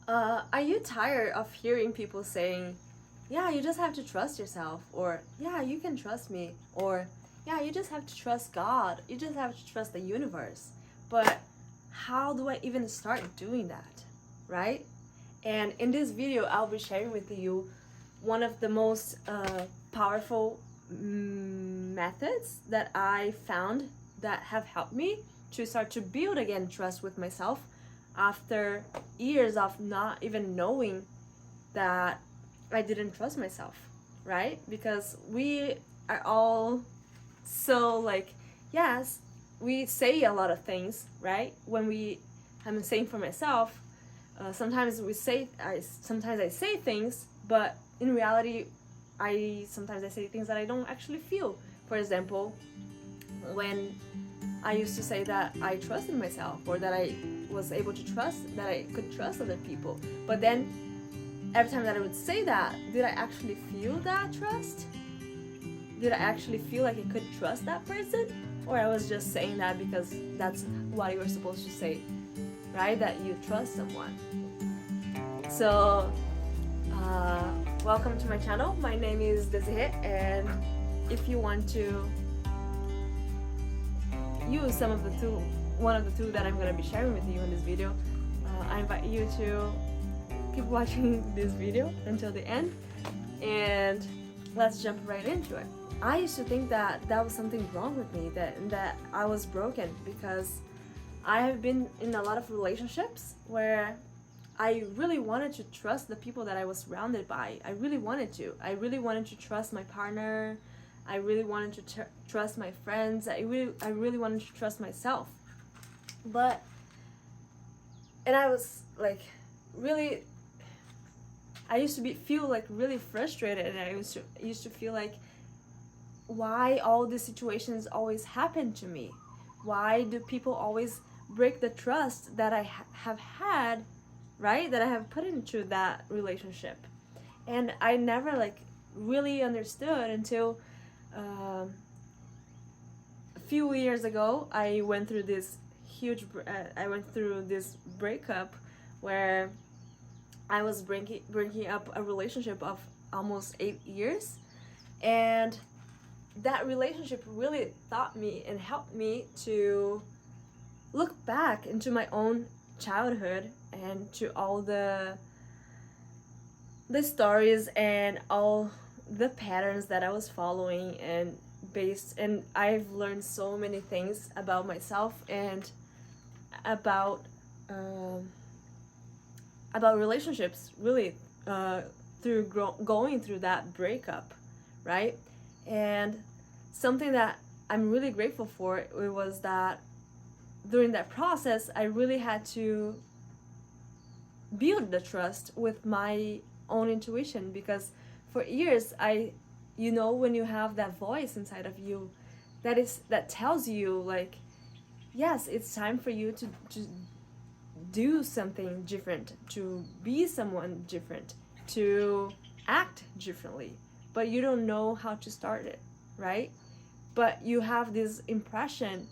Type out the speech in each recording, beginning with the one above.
Are you tired of hearing people saying, yeah, you just have to trust yourself, or yeah, you can trust me, or yeah, you just have to trust God, you just have to trust the universe? But how do I even start doing that, right? And in this video, I'll be sharing with you one of the most powerful methods that I found that have helped me to start to build again trust with myself after years of not even knowing that I didn't trust myself, right? Because we are all so like, yes, we say a lot of things, right? I'm saying for myself, sometimes sometimes I say things, but in reality, sometimes I say things that I don't actually feel. For example, when I used to say that I trusted myself, or that I was able to trust, that I could trust other people. But then every time that I would say that, did I actually feel that trust? Did I actually feel like I could trust that person? Or I was just saying that because that's what you were supposed to say, right? That you trust someone. So, welcome to my channel. My name is Desiree, and if you want to use one of the two that I'm going to be sharing with you in this video, I invite you to keep watching this video until the end, and let's jump right into it. I used to think that was something wrong with me, that I was broken, because I have been in a lot of relationships where I really wanted to trust the people that I was surrounded by. I really wanted to trust my partner. I really wanted to trust my friends. I really wanted to trust myself. And I was like, really, I used to feel like really frustrated, and I used to feel like, why all these situations always happen to me? Why do people always break the trust that I have had, right? That I have put into that relationship. And I never like really understood until a few years ago. I went through this breakup where I was breaking up a relationship of almost 8 years, and that relationship really taught me and helped me to look back into my own childhood and to all the stories and all the patterns that I was following, and I've learned so many things about myself and about relationships, really, through going through that breakup, right? And something that I'm really grateful for, it was that during that process, I really had to build the trust with my own intuition, because for years, when you have that voice inside of you that tells you like, yes, it's time for you to do something different, to be someone different, to act differently, but you don't know how to start it, right? But you have this impression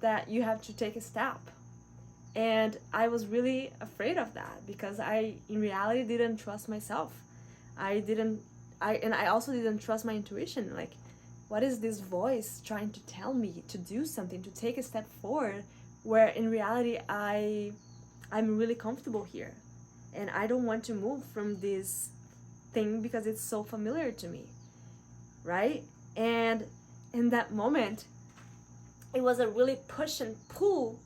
that you have to take a step. And I was really afraid of that, because I in reality didn't trust myself. I also didn't trust my intuition. Like, what is this voice trying to tell me to do something, to take a step forward, where in reality I'm really comfortable here, and I don't want to move from this thing because it's so familiar to me, right? And in that moment, it was a really push and pull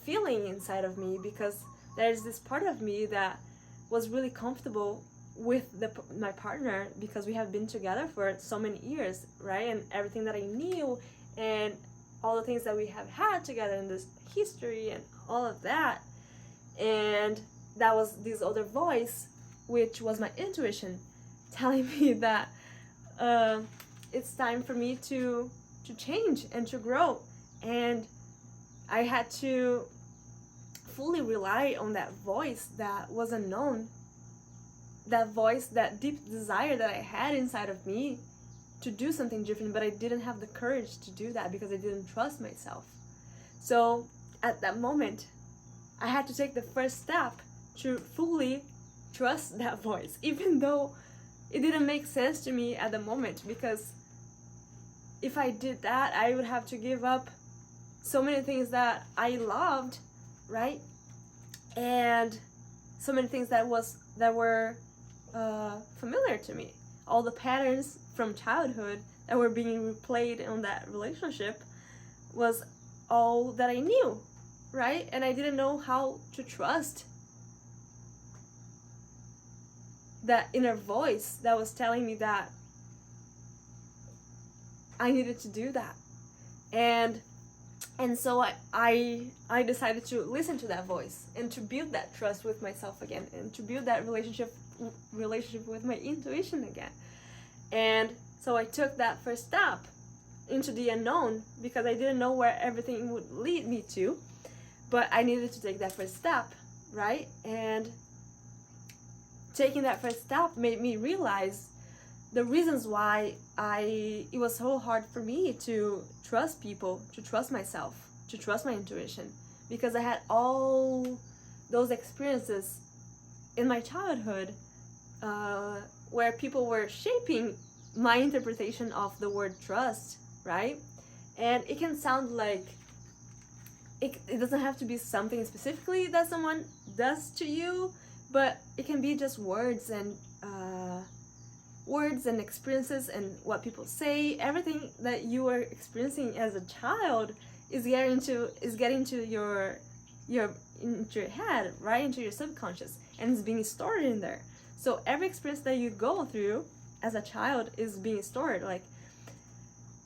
feeling inside of me, because there's this part of me that was really comfortable with my partner, because we have been together for so many years, right? And everything that I knew, and all the things that we have had together in this history and all of that. And that was this other voice, which was my intuition, telling me that it's time for me to change and to grow. And I had to fully rely on that voice that was unknown, that voice, that deep desire that I had inside of me to do something different, but I didn't have the courage to do that because I didn't trust myself. So at that moment, I had to take the first step to fully trust that voice, even though it didn't make sense to me at the moment, because if I did that, I would have to give up so many things that I loved, right? And so many things that were familiar to me. All the patterns from childhood that were being replayed in that relationship was all that I knew, right? And I didn't know how to trust that inner voice that was telling me that I needed to do that. And so I decided to listen to that voice and to build that trust with myself again, and to build that relationship with my intuition again. And so I took that first step into the unknown, because I didn't know where everything would lead me to, but I needed to take that first step, right? And taking that first step made me realize the reasons why it was so hard for me to trust people, to trust myself, to trust my intuition, because I had all those experiences in my childhood where people were shaping my interpretation of the word trust, right? And it can sound like it doesn't have to be something specifically that someone does to you, but it can be just words and experiences and what people say. Everything that you were experiencing as a child is getting to your into your head, right, into your subconscious, and it's being stored in there. So every experience that you go through as a child is being stored. Like,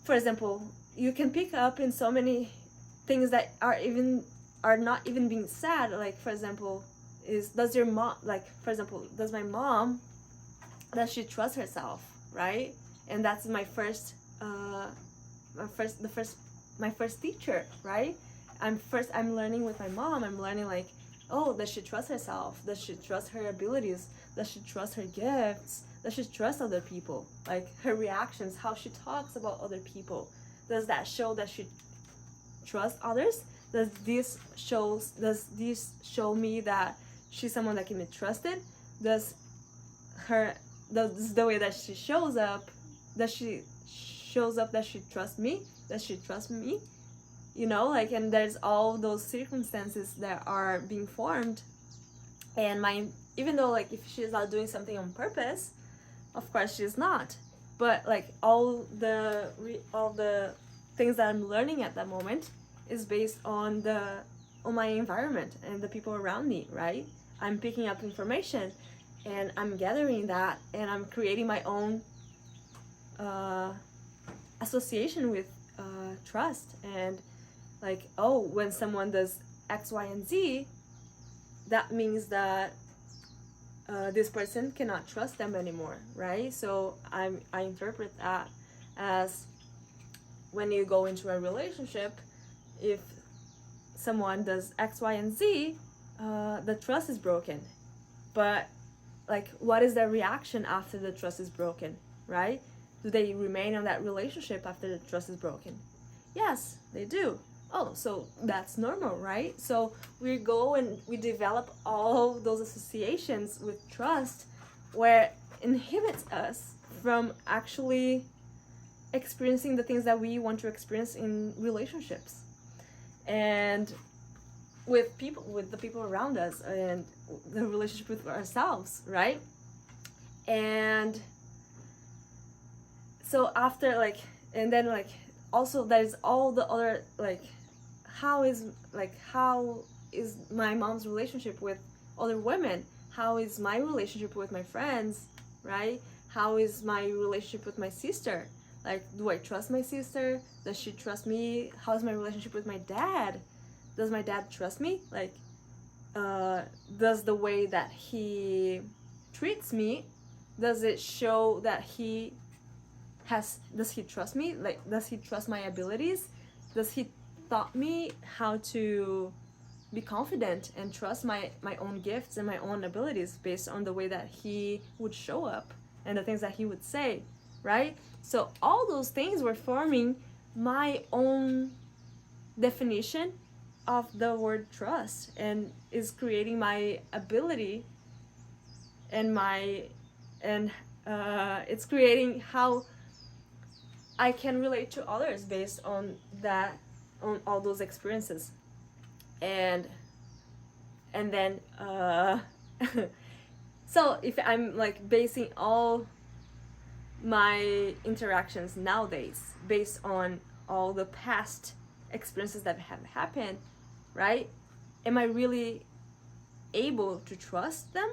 for example, you can pick up in so many things that are not even being said. Like, for example, does my mom, does she trust herself, right? And that's my first teacher, right? I'm learning with my mom. I'm learning, like, oh, does she trust herself? Does she trust her abilities? Does she trust her gifts? Does she trust other people? Like, her reactions, how she talks about other people. Does that show that she trusts others? Does this show me that she's someone that can be trusted? Does the way that she shows up, that she trusts me? Does she trust me? You know, like, and there's all those circumstances that are being formed. And even though, like, if she's not doing something on purpose, of course she's not. But, like, all the things that I'm learning at that moment is based on my environment and the people around me, right? I'm picking up information and I'm gathering that, and I'm creating my own association with trust. And, like, oh, when someone does X, Y, and Z, that means that this person cannot trust them anymore, right? So I interpret that as, when you go into a relationship, if someone does X, Y, and Z, the trust is broken. But, like, what is their reaction after the trust is broken, right? Do they remain in that relationship after the trust is broken? Yes, they do. Oh, so that's normal, right? So we go and we develop all those associations with trust, where it inhibits us from actually experiencing the things that we want to experience in relationships, and with the people around us, and the relationship with ourselves, right? And so after, like, and then, like, also there's all the other, like, how is my mom's relationship with other women? How is my relationship with my friends, right? How is my relationship with my sister? Like, do I trust my sister? Does she trust me? How's my relationship with my dad? Does my dad trust me? Like, does the way that he treats me, does it show that does he trust me? Like, does he trust my abilities? Does he taught me how to be confident and trust my own gifts and my own abilities based on the way that he would show up and the things that he would say, right? So all those things were forming my own definition of the word trust, and is creating my ability and it's creating how I can relate to others based on that, on all those experiences. And then so if I'm like basing all my interactions nowadays based on all the past experiences that have happened, right? Am I really able to trust them?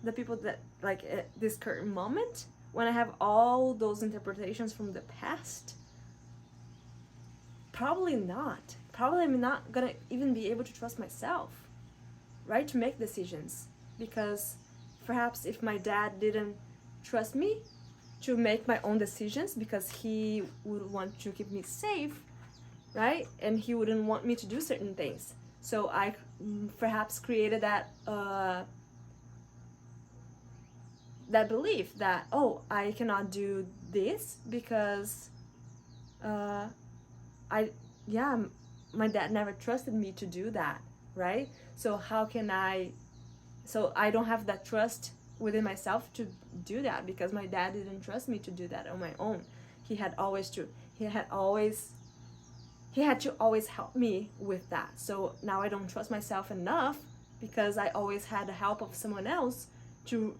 The people that, like, at this current moment, when I have all those interpretations from the past? Probably not. Probably I'm not gonna even be able to trust myself, right? To make decisions. Because perhaps if my dad didn't trust me to make my own decisions because he would want to keep me safe, right? And he wouldn't want me to do certain things. So I perhaps created that that belief that, oh, I cannot do this because my dad never trusted me to do that, right? So how can I don't have that trust within myself to do that because my dad didn't trust me to do that on my own. He had to always help me with that. So now I don't trust myself enough because I always had the help of someone else to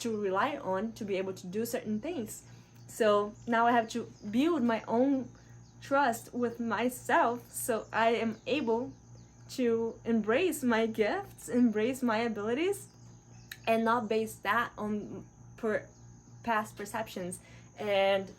rely on to be able to do certain things. So now I have to build my own trust with myself so I am able to embrace my gifts, embrace my abilities, and not base that on past perceptions and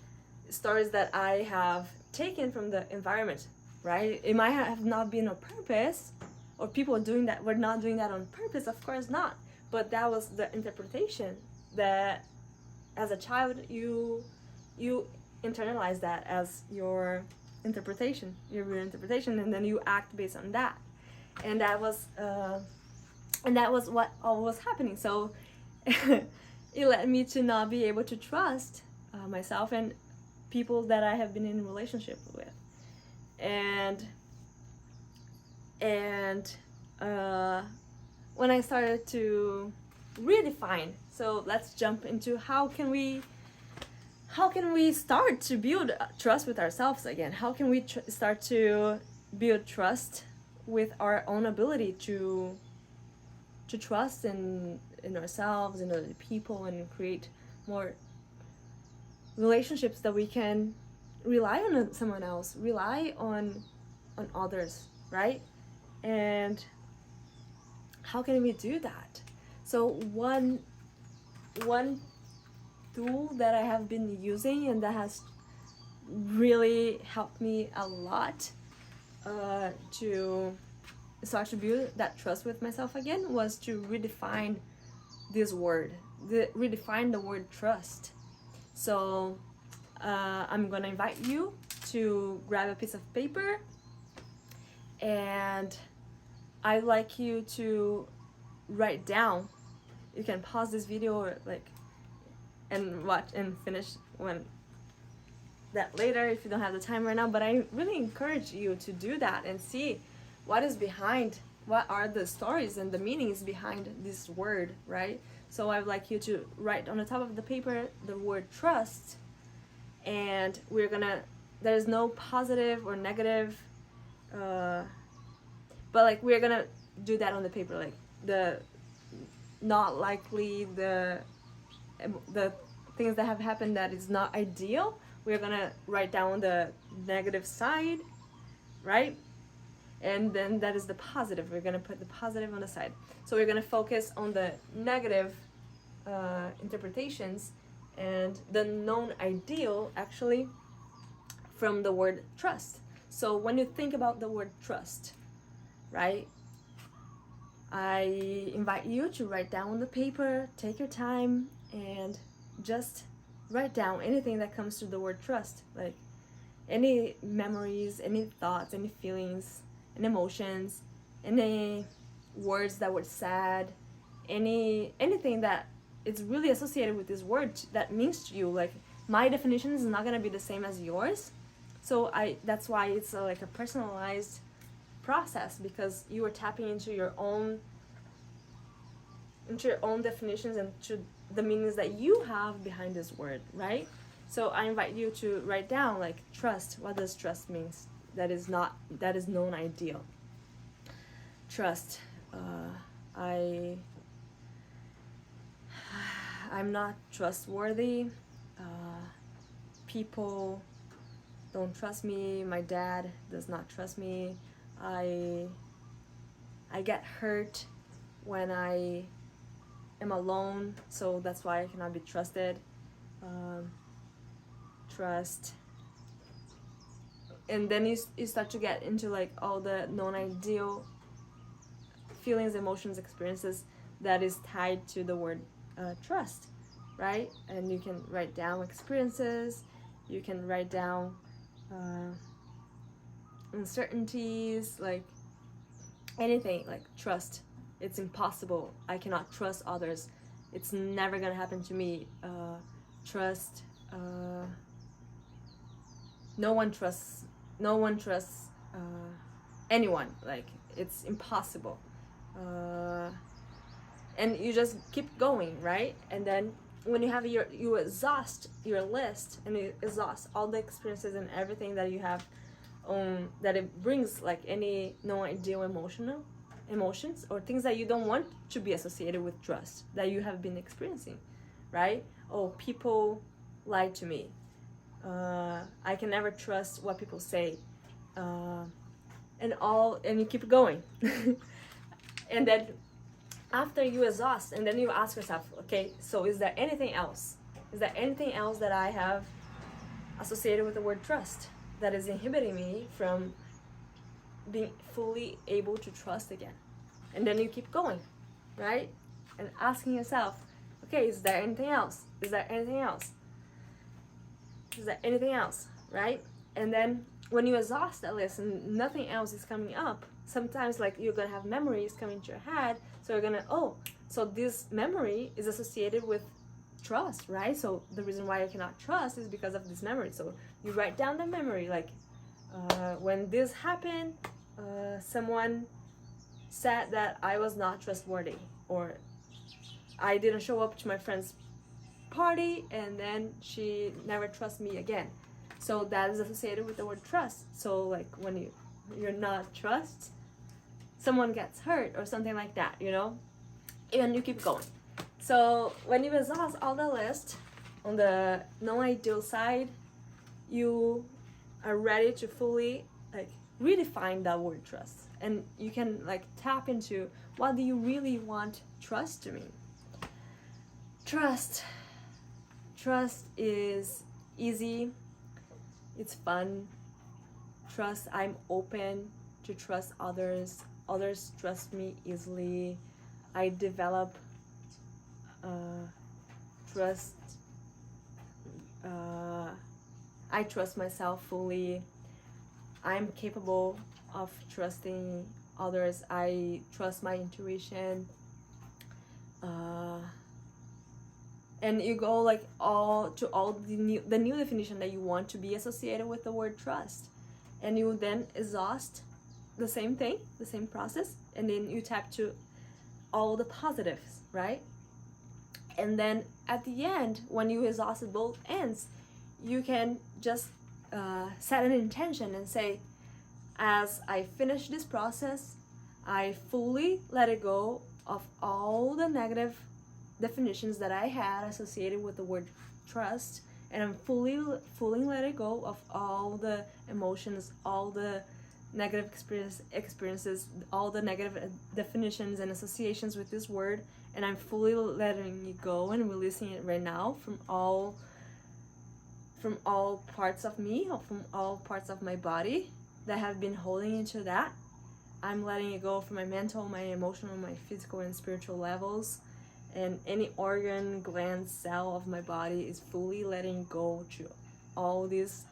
stories that I have taken from the environment, right? It might have not been on purpose, or people doing that were not doing that on purpose, of course not, but that was the interpretation that as a child you internalize that as your interpretation, your real interpretation, and then you act based on that. And that was what all was happening. So it led me to not be able to trust myself and people that I have been in a relationship with. And when I started to redefine, so let's jump into how can we start to build trust with ourselves again? How can we start to build trust with our own ability to trust in ourselves and other people, and create more relationships that we can rely on someone else, rely on others, right? And how can we do that? So one tool that I have been using and that has really helped me a lot to start to build that trust with myself again was to redefine this word, redefine the word trust. So I'm gonna invite you to grab a piece of paper, and I'd like you to write down. You can pause this video or and watch and finish when that later if you don't have the time right now, but I really encourage you to do that and see what are the stories and the meanings behind this word, right? So I'd like you to write on the top of the paper the word trust, and there's no positive or negative, but we're gonna do that on the paper, the not likely, the things that have happened that is not ideal. We're gonna write down the negative side, right? And then that is the positive. We're gonna put the positive on the side. So we're gonna focus on the negative interpretations and the non-ideal, actually, from the word trust. So when you think about the word trust, right, I invite you to write down on the paper, take your time, and just write down anything that comes to the word trust, like any memories, any thoughts, any feelings, and emotions, any words that were said, anything that is really associated with this word that means to you. Like, my definition is not gonna be the same as yours, so that's why it's a personalized process, because you are tapping into your own definitions and to the meanings that you have behind this word, right? So I invite you to write down, like, trust. What does trust means? That is known ideal. Trust. I'm not trustworthy. People don't trust me. My dad does not trust me. I get hurt when I am alone, so that's why I cannot be trusted. Trust. And then you start to get into like all the non-ideal feelings, emotions, experiences that is tied to the word trust, right? And you can write down experiences, you can write down uncertainties, like anything, like trust. It's impossible. I cannot trust others. It's never gonna happen to me. Trust. No one trusts anyone. Like, it's impossible. And you just keep going, right? And then when you have you exhaust your list, and you exhaust all the experiences and everything that you have, that it brings, like any non-ideal emotions or things that you don't want to be associated with trust that you have been experiencing, right? Oh, people lied to me. I can never trust what people say, and you keep going. And then after you exhaust, and then you ask yourself, okay, so is there anything else? Is there anything else that I have associated with the word trust that is inhibiting me from being fully able to trust again? And then you keep going, right? And asking yourself, okay, is there anything else? Is there anything else? Is there anything else, right? And then when you exhaust that list and nothing else is coming up, sometimes like you're gonna have memories coming to your head. So you're gonna, so this memory is associated with trust, right? So the reason why I cannot trust is because of this memory. So you write down the memory, like when this happened, someone said that I was not trustworthy, or I didn't show up to my friend's party and then she never trusts me again. So that is associated with the word trust. So like when you're not trust, someone gets hurt or something like that, and you keep going. So when you exhaust all the list on the non-ideal side, you are ready to fully like redefine that word trust, and you can like tap into, what do you really want trust to mean? Trust is easy, it's fun. Trust, I'm open to trust others trust me easily. I develop trust. I trust myself fully. I'm capable of trusting others. I trust my intuition. And you go like all the new definition that you want to be associated with the word trust, and you then exhaust the same thing, the same process, and then you tap to all the positives, right? And then at the end, when you exhausted both ends, you can just set an intention and say, as I finish this process, I fully let it go of all the negative definitions that I had associated with the word trust, and I'm fully let it go of all the emotions, all the negative experiences, all the negative definitions and associations with this word, and I'm fully letting it go and releasing it right now from all parts of me, or from all parts of my body that have been holding into that. I'm letting it go from my mental, my emotional, my physical and spiritual levels, and any organ, gland, cell of my body is fully letting go to all these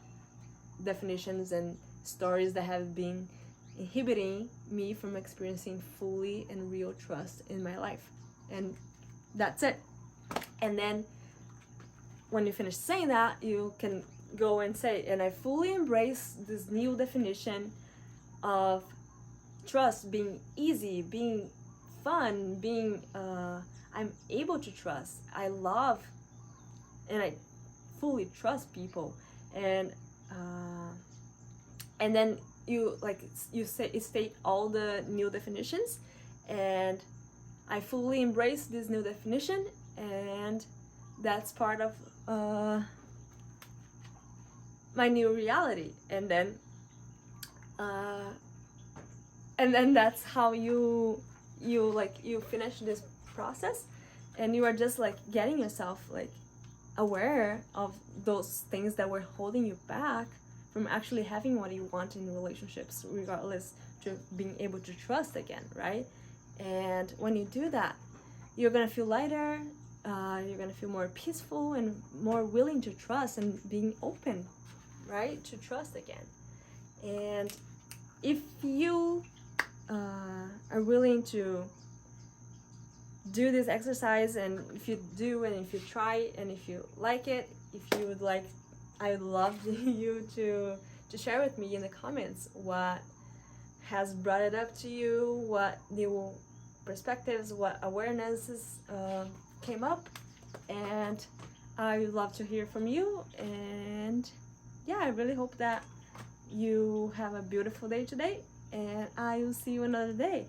definitions and stories that have been inhibiting me from experiencing fully and real trust in my life. And that's it. And then when you finish saying that, you can go and say, and I fully embrace this new definition of trust being easy, being fun, being I'm able to trust. I love and I fully trust people, and then you like you state all the new definitions, and I fully embrace this new definition, and that's part of my new reality. And then that's how you finish this process, and you are just like getting yourself like aware of those things that were holding you back from actually having what you want in relationships, regardless to being able to trust again, right? And when you do that, you're gonna feel lighter, you're gonna feel more peaceful and more willing to trust and being open, right, to trust again. And if you are willing to do this exercise, and if you do, and if you try, and if you like it, if you would like, I would love you to share with me in the comments what has brought it up to you, what new perspectives, what awarenesses came up, and I would love to hear from you. And yeah, I really hope that you have a beautiful day today, and I will see you another day.